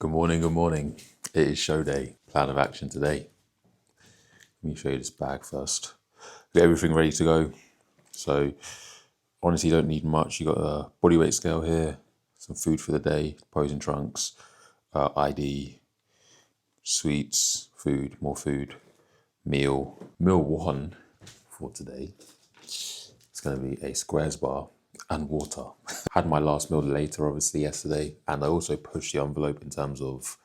Good morning, good morning. It is show day. Plan of action today. Let me show you this bag first. Get everything ready to go. So honestly, you don't need much. You got a body weight scale here, some food for the day, posing trunks, ID, sweets, food, more food, meal. Meal one for today. It's going to be a squares bar and water. Had my last meal later, obviously, yesterday, and I also pushed the envelope in terms of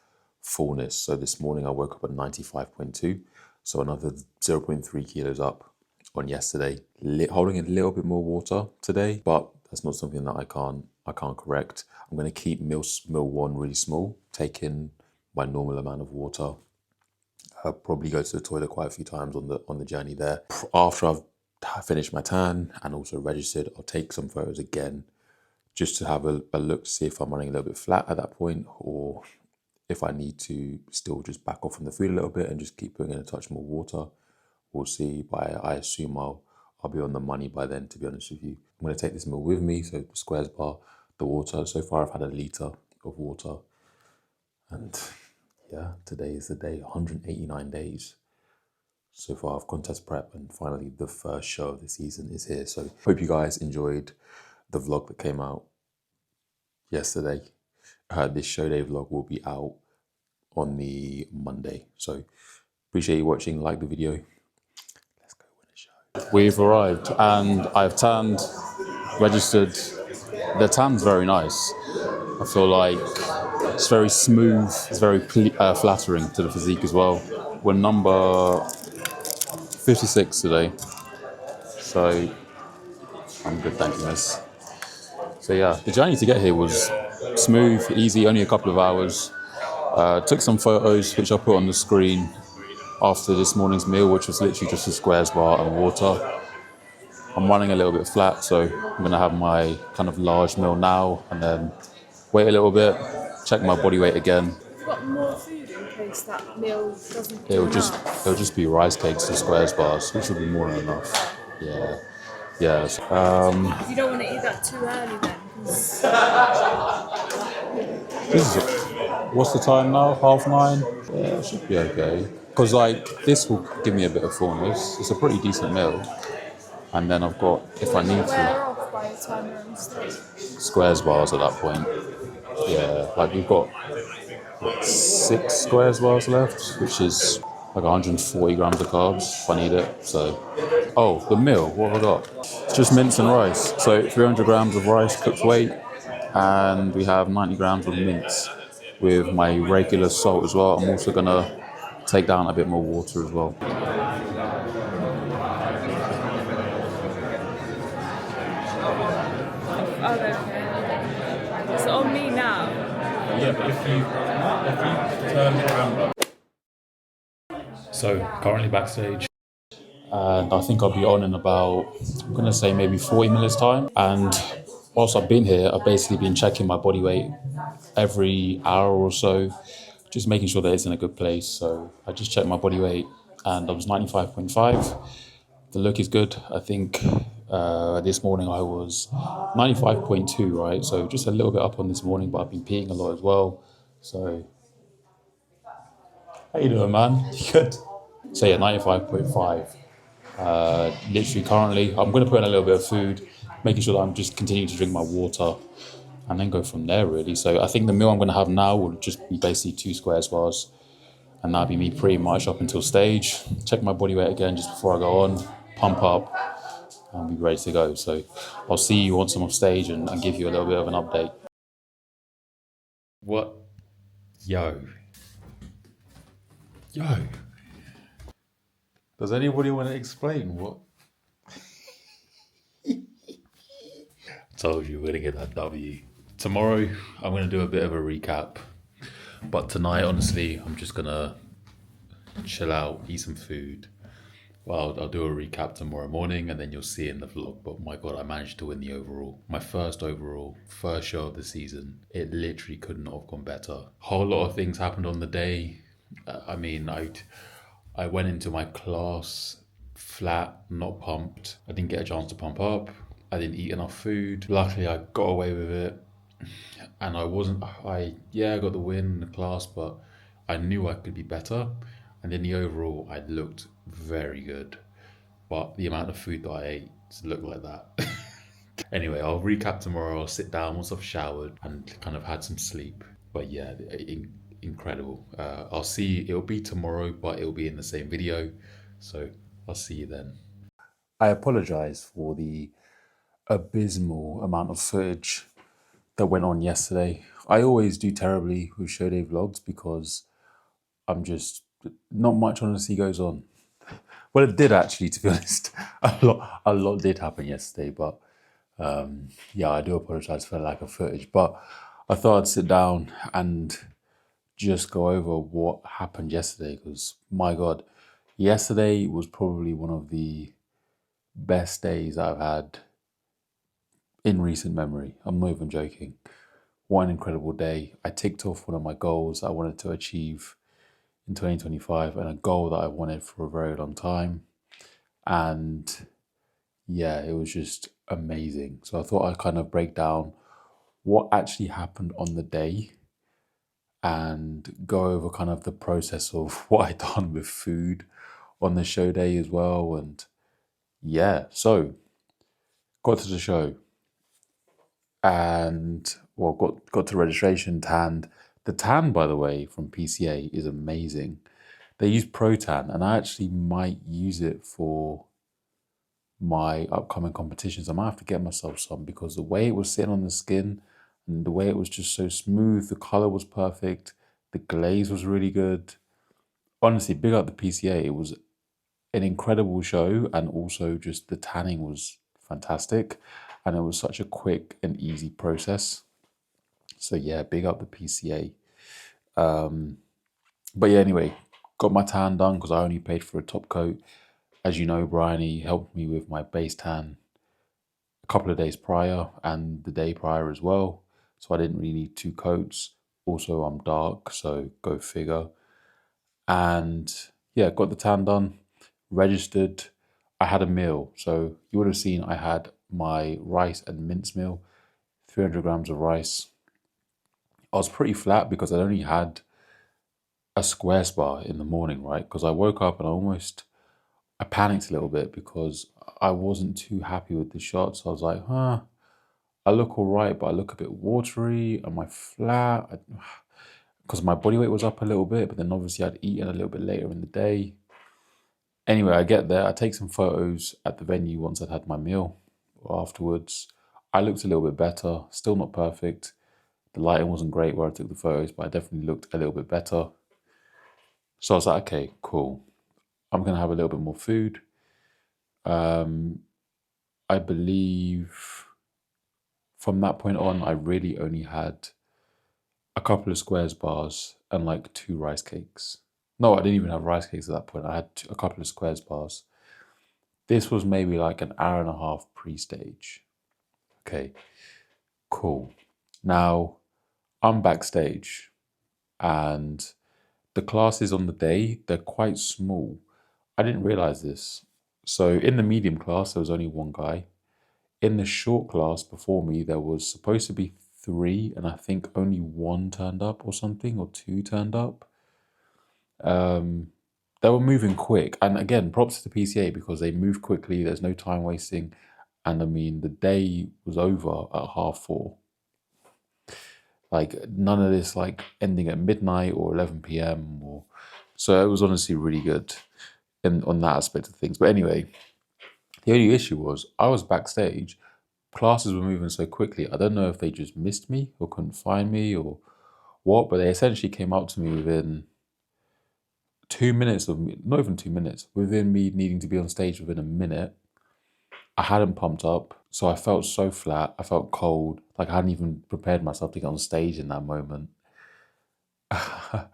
fullness. So this morning I woke up at 95.2, so another 0.3 kilos up on yesterday. Holding a little bit more water today, but that's not something that I can't correct. I'm going to keep meal one really small, take in my normal amount of water. I'll probably go to the toilet quite a few times on the journey there. After I've finished my tan and also registered, I'll take some photos again just to have a look to see if I'm running a little bit flat at that point, or if I need to still just back off from the food a little bit and just keep putting in a touch more water. We'll see. But I assume I'll be on the money by then, to be honest with you. I'm going to take this meal with me, so the squares bar, the water. So far I've had a litre of water. And yeah, today is the day, 189 days. So far of contest prep, and finally the first show of the season is here. So hope you guys enjoyed the vlog that came out yesterday. This show day vlog will be out on the Monday. So appreciate you watching, like the video. Let's go win a show. We've arrived and I've tanned, registered. The tan's very nice. I feel like it's very smooth, it's very flattering to the physique as well. We're number 56 today. So I'm good, thank you, miss. So yeah, the journey to get here was smooth, easy, only a couple of hours. Took some photos, which I put on the screen after this morning's meal, which was literally just a squares bar and water. I'm running a little bit flat, so I'm gonna have my kind of large meal now and then wait a little bit, check my body weight again. Got more food in case that meal doesn't It'll just be rice cakes and squares bars, which will be more than enough. Yeah. Yes. You don't want to eat that too early then. What's the time now? 9:30? Yeah, it should be okay. Because like this will give me a bit of fullness. It's a pretty decent meal. And then I've got, if I need to, Wear off by the time you're on stage. squares bars at that point. Yeah, like we've got 6 squares bars left, which is like 140 grams of carbs if I need it. So, oh, the meal, what have I got? It's just mince and rice. So 300 grams of rice cooked weight, and we have 90 grams of mince with my regular salt as well. I'm also gonna take down a bit more water as well. Oh, okay. It's on me now. Yeah, but if you turn the camera. So currently backstage, and I think I'll be on in about, I'm gonna say maybe 40 minutes time. And whilst I've been here, I've basically been checking my body weight every hour or so, just making sure that it's in a good place. So I just checked my body weight and I was 95.5. The look is good. I think this morning I was 95.2, right? So just a little bit up on this morning, but I've been peeing a lot as well. So, how you doing, man? You good? So yeah, 95.5. Literally currently, I'm going to put in a little bit of food, making sure that I'm just continuing to drink my water and then go from there really. So I think the meal I'm going to have now will just be basically 2 squares bars, and that'll be me pretty much up until stage. Check my body weight again just before I go on, pump up and be ready to go. So I'll see you once I'm off stage and give you a little bit of an update. What? Yo. Does anybody want to explain what? Told you we're gonna get that W. Tomorrow I'm gonna do a bit of a recap, but tonight honestly I'm just gonna chill out, eat some food. Well, I'll do a recap tomorrow morning and then you'll see in the vlog. But my God, I managed to win the overall. My first overall, first show of the season. It literally could not have gone better. Whole lot of things happened on the day. I went into my class flat, not pumped. I didn't get a chance to pump up. I didn't eat enough food. Luckily, I got away with it. and I got the win in the class, but I knew I could be better. And in the overall, I looked very good. But the amount of food that I ate looked like that. Anyway, I'll recap tomorrow. I'll sit down once I've showered and kind of had some sleep. But yeah, incredible. I'll see. It'll be tomorrow, but it'll be in the same video. So I'll see you then. I apologize for the abysmal amount of footage that went on yesterday. I always do terribly with show day vlogs because I'm just not much honestly goes on. Well, it did actually, to be honest. A lot did happen yesterday, but yeah, I do apologize for the lack of footage. But I thought I'd sit down and just go over what happened yesterday because my God, yesterday was probably one of the best days I've had in recent memory. I'm not even joking. What an incredible day. I ticked off one of my goals I wanted to achieve in 2025 and a goal that I wanted for a very long time. And yeah, it was just amazing. So I thought I'd kind of break down what actually happened on the day and go over kind of the process of what I'd done with food on the show day as well. And yeah, so got to the show and well, got to registration, tanned. The tan, by the way, from PCA is amazing. They use Pro Tan, and I actually might use it for my upcoming competitions. I might have to get myself some because the way it was sitting on the skin and the way it was just so smooth, the color was perfect, the glaze was really good. Honestly, big up the PCA. It was an incredible show, and also just the tanning was fantastic, and it was such a quick and easy process. So yeah, big up the PCA. But yeah, anyway, got my tan done because I only paid for a top coat. As you know, Bryony helped me with my base tan a couple of days prior and the day prior as well. So I didn't really need two coats. Also, I'm dark, so go figure. And yeah, got the tan done, registered. I had a meal. So you would have seen I had my rice and mince meal, 300 grams of rice. I was pretty flat because I only had a square bar in the morning, right? Because I woke up and I panicked a little bit because I wasn't too happy with the shot. So I was like, I look all right, but I look a bit watery. Am I flat? Because my body weight was up a little bit, but then obviously I'd eaten a little bit later in the day. Anyway, I get there. I take some photos at the venue once I'd had my meal afterwards. I looked a little bit better. Still not perfect. The lighting wasn't great where I took the photos, but I definitely looked a little bit better. So I was like, okay, cool. I'm going to have a little bit more food. I believe from that point on, I really only had a couple of squares bars and like two rice cakes. No, I didn't even have rice cakes at that point. I had a couple of squares bars. This was maybe like an hour and a half pre-stage. Okay, cool. Now I'm backstage and the classes on the day, they're quite small. I didn't realize this. So in the medium class, there was only one guy. In the short class before me, there was supposed to be three, and I think only one turned up or something, or two turned up. They were moving quick, and again, props to the PCA because they move quickly. There's no time wasting, and I mean, the day was over at 4:30. Like none of this, like ending at midnight or 11 p.m. or so. It was honestly really good, in on that aspect of things. But anyway, the only issue was I was backstage. Classes were moving so quickly. I don't know if they just missed me or couldn't find me or what, but they essentially came up to me within 2 minutes of me, not even 2 minutes, within me needing to be on stage within a minute. I hadn't pumped up, so I felt so flat. I felt cold, like I hadn't even prepared myself to get on stage in that moment. I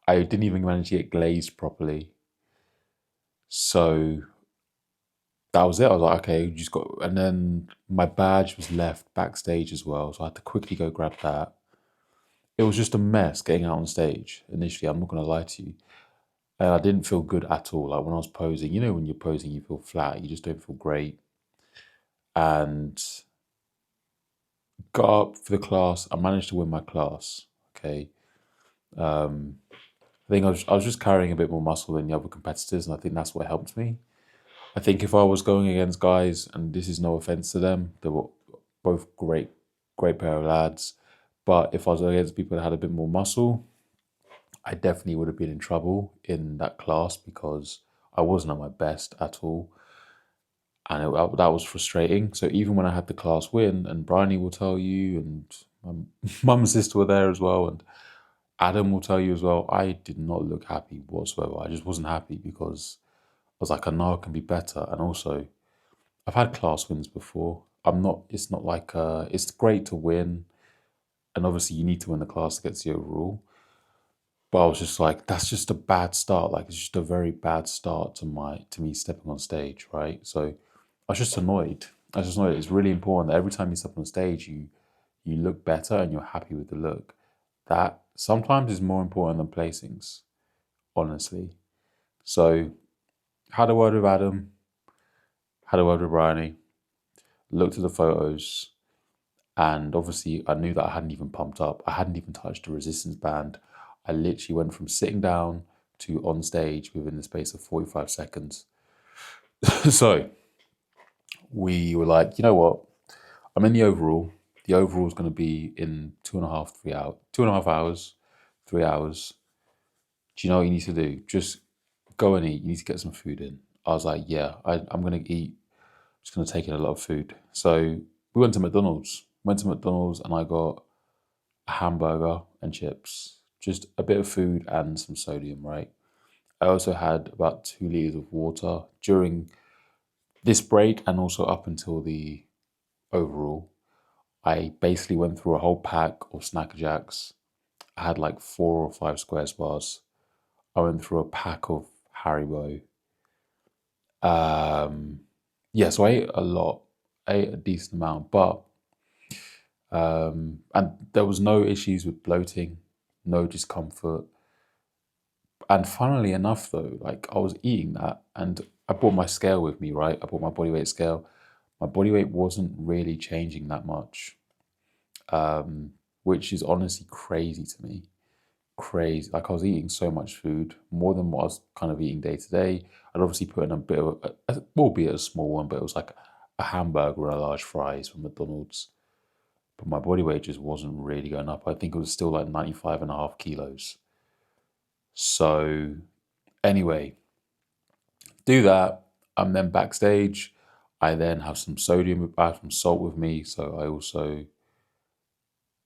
didn't even manage to get glazed properly. So that was it. I was like, okay, you just got, and then my badge was left backstage as well, so I had to quickly go grab that. It was just a mess getting out on stage initially. I'm not gonna lie to you, and I didn't feel good at all. Like when I was posing, you know, when you're posing, you feel flat. You just don't feel great. And got up for the class. I managed to win my class. Okay. I think I was just carrying a bit more muscle than the other competitors, and I think that's what helped me. I think if I was going against guys, and this is no offense to them, they were both great pair of lads. But if I was against people that had a bit more muscle, I definitely would have been in trouble in that class because I wasn't at my best at all. And that was frustrating. So even when I had the class win, and Bryony will tell you, and my mum and sister were there as well, and Adam will tell you as well, I did not look happy whatsoever. I just wasn't happy because I was like, I know I can be better. And also, I've had class wins before. It's not like, it's great to win. And obviously, you need to win the class to get to the overall. But I was just like, that's just a bad start. Like, it's just a very bad start to me stepping on stage, right? So I was just annoyed. I was just annoyed. It's really important that every time you step on stage, you look better and you're happy with the look. That sometimes is more important than placings, honestly. So had a word with Adam, had a word with Bryony, looked at the photos, and obviously I knew that I hadn't even pumped up. I hadn't even touched the resistance band. I literally went from sitting down to on stage within the space of 45 seconds. So we were like, you know what? I'm in the overall. The overall is going to be in 2.5 hours, 3 hours. Do you know what you need to do? Just go and eat. You need to get some food in. I was like, yeah, I'm going to eat. I'm just going to take in a lot of food. So we went to McDonald's. Went to McDonald's and I got a hamburger and chips. Just a bit of food and some sodium, right? I also had about 2 liters of water during this break and also up until the overall. I basically went through a whole pack of Snack Jacks. I had like 4 or 5 Squares bars. I went through a pack of Haribo. Um, yeah, so I ate a lot, I ate a decent amount, but and there was no issues with bloating, no discomfort. And funnily enough, though, like I was eating that, and I brought my scale with me, right? I brought my body weight scale. My body weight wasn't really changing that much, which is honestly crazy to me. Crazy. Like I was eating so much food, more than what I was kind of eating day to day. I'd obviously put in a bit of, albeit a small one, but it was like a hamburger and a large fries from McDonald's. But my body weight just wasn't really going up. I think it was still like 95.5 kilos. So anyway, do that. I'm then backstage. I then have some sodium, I have some salt with me. So I also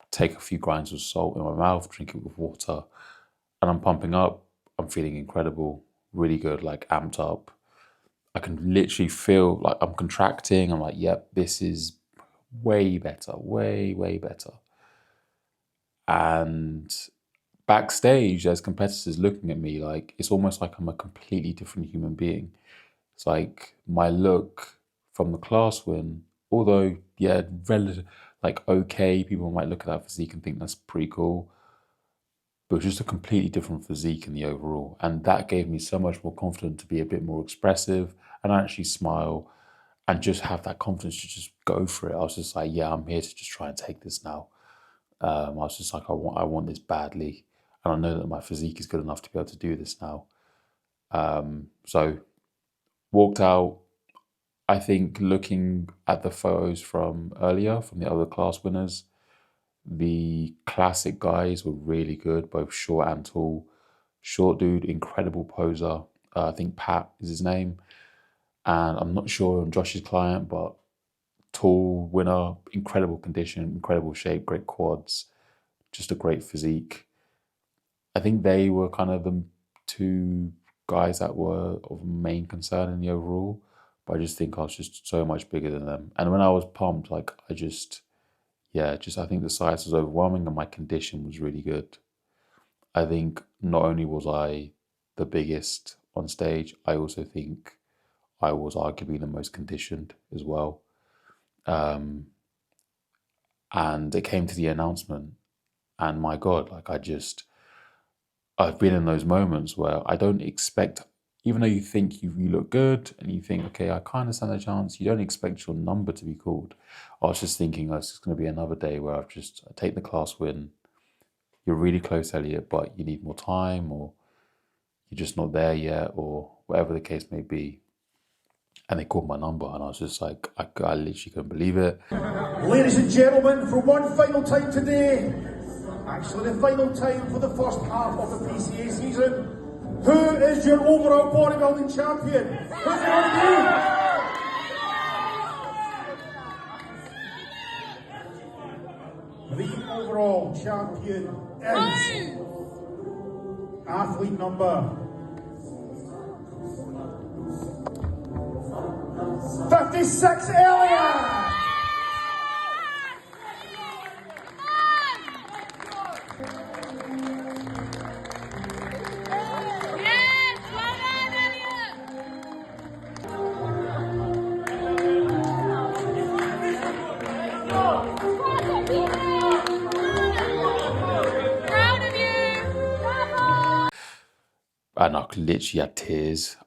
take a few grains of salt in my mouth, drink it with water, and I'm pumping up. I'm feeling incredible, really good, like amped up. I can literally feel like I'm contracting. I'm like, yep, this is way better, way better. And backstage, there's competitors looking at me like it's almost like I'm a completely different human being. It's like my look from the class win, although, yeah, relative, like okay, people might look at that physique and think that's pretty cool, but just a completely different physique in the overall. And that gave me so much more confidence to be a bit more expressive and actually smile and just have that confidence to just go for it. I was just like, yeah, I'm here to just try and take this now. I was just like, I want this badly. And I know that my physique is good enough to be able to do this now. So walked out. I think looking at the photos from earlier, from the other class winners, the classic guys were really good, both short and tall. Short dude, incredible poser. I think Pat is his name. And I'm not sure on Josh's client, but tall winner, incredible condition, incredible shape, great quads, just a great physique. I think they were kind of the two guys that were of main concern in the overall. But I just think I was just so much bigger than them. And when I was pumped, like I just, yeah, just I think the size was overwhelming and my condition was really good. I think not only was I the biggest on stage, I also think I was arguably the most conditioned as well. And it came to the announcement, and my God, like I've been in those moments where I don't expect even though you think you look good and you think, okay, I kind of stand a chance, you don't expect your number to be called. I was just thinking, oh, it's just going to be another day where I take the class win. You're really close, Elliot, but you need more time, or you're just not there yet, or whatever the case may be. And they called my number, and I was just like, I literally couldn't believe it. Ladies and gentlemen, for one final time today, actually the final time for the first half of the PCA season, who is your overall bodybuilding champion? Who's it going to be? The overall champion is athlete number 56, Elliot! And I literally had tears.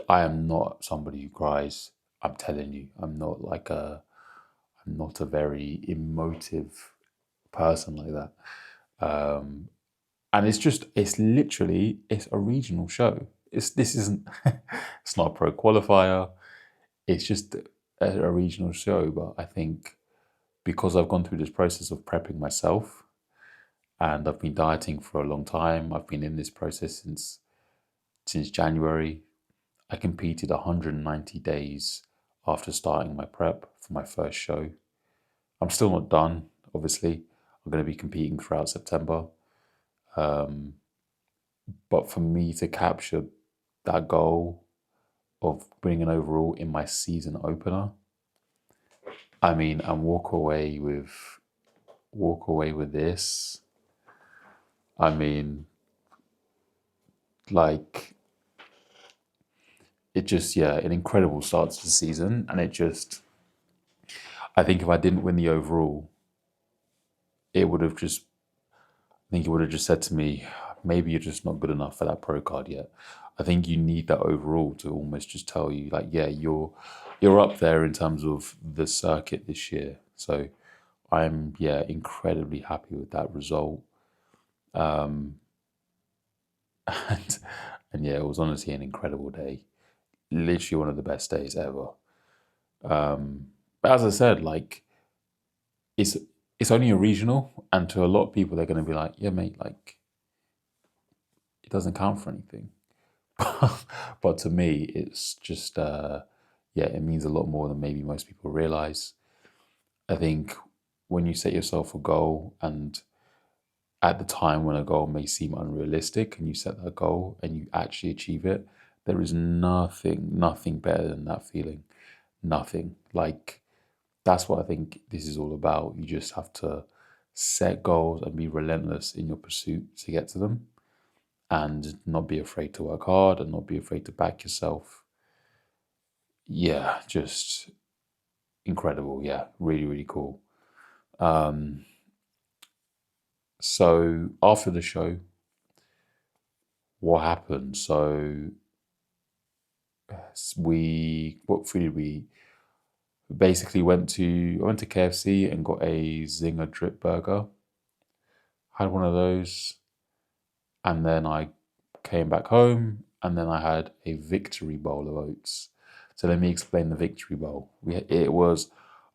I am not somebody who cries. I'm telling you, I'm not a very emotive person like that. And it's a regional show. This isn't, it's not a pro qualifier. It's just a regional show. But I think because I've gone through this process of prepping myself, and I've been dieting for a long time, I've been in this process since January. I competed 190 days after starting my prep for my first show. I'm still not done, obviously. I'm going to be competing throughout September. But for me to capture that goal of winning an overall in my season opener, I mean, and walk away with this, I mean, like, it just, an incredible start to the season. And I think if I didn't win the overall, it would have just said to me, maybe you're just not good enough for that pro card yet. I think you need that overall to almost just tell you, like, yeah, you're up there in terms of the circuit this year. So I'm, incredibly happy with that result. And it was honestly an incredible day. Literally one of the best days ever. But as I said, like, it's only a regional, and to a lot of people, they're going to be like, yeah, mate, like, it doesn't count for anything. But to me, it's just, it means a lot more than maybe most people realize. I think when you set yourself a goal, and at the time when a goal may seem unrealistic, and you set that goal and you actually achieve it, there is nothing better than that feeling. Nothing. Like, that's what I think this is all about. You just have to set goals and be relentless in your pursuit to get to them, and not be afraid to work hard and not be afraid to back yourself. Yeah, just incredible. Yeah, really, really cool. So after the show, what happened? So what food did we? Basically I went to KFC and got a Zinger drip burger. Had one of those, and then I came back home, and then I had a victory bowl of oats. So let me explain the victory bowl. It was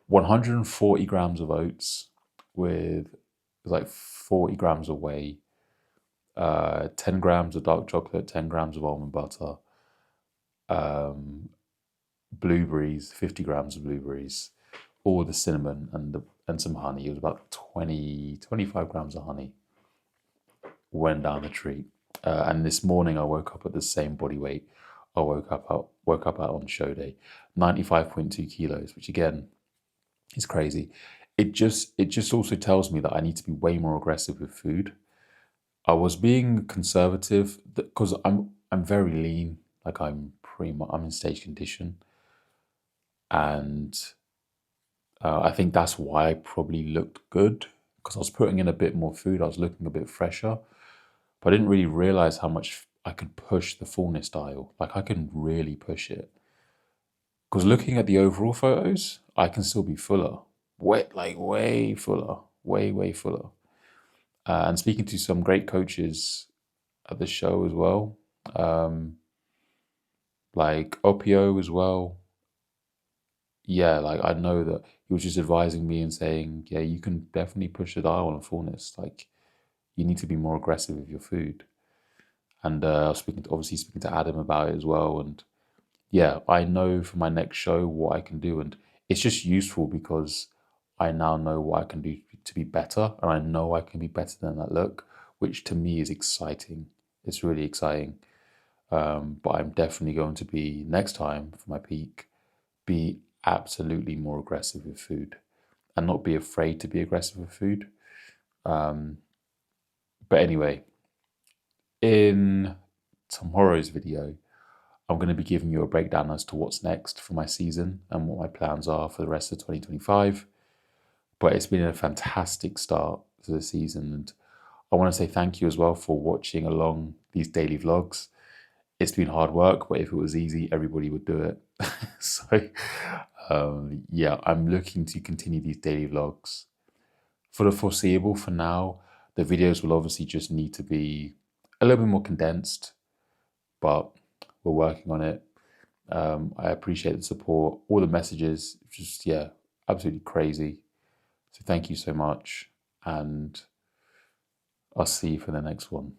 140 grams of oats with like 40 grams of whey, 10 grams of dark chocolate, 10 grams of almond butter, blueberries, 50 grams of blueberries, all the cinnamon and some honey. It was about 25 grams of honey. Went down the treat. And this morning I woke up at the same body weight I woke up at on show day, 95.2 kilos, which again is crazy. It just also tells me that I need to be way more aggressive with food. I was being conservative because I'm very lean. Like, I'm in stage condition, and I think that's why I probably looked good, because I was putting in a bit more food. I was looking a bit fresher, but I didn't really realize how much I can push the fullness dial. Like I can really push it. Because looking at the overall photos, I can still be fuller. Way fuller. Way fuller. And speaking to some great coaches at the show as well, like Opio as well. Yeah, like I know that he was just advising me and saying, yeah, you can definitely push the dial on fullness. Like you need to be more aggressive with your food. And I was obviously speaking to Adam about it as well. And yeah, I know for my next show what I can do. And it's just useful because I now know what I can do to be better. And I know I can be better than that look, which to me is exciting. It's really exciting. But I'm definitely going to be, next time for my peak, be absolutely more aggressive with food and not be afraid to be aggressive with food. But anyway, in tomorrow's video, I'm going to be giving you a breakdown as to what's next for my season and what my plans are for the rest of 2025. But it's been a fantastic start to the season. And I want to say thank you as well for watching along these daily vlogs. It's been hard work, but if it was easy, everybody would do it. So, yeah, I'm looking to continue these daily vlogs. For the foreseeable, for now, the videos will obviously just need to be a little bit more condensed, but we're working on it. I appreciate the support, all the messages, just, yeah, absolutely crazy. So thank you so much, and I'll see you for the next one.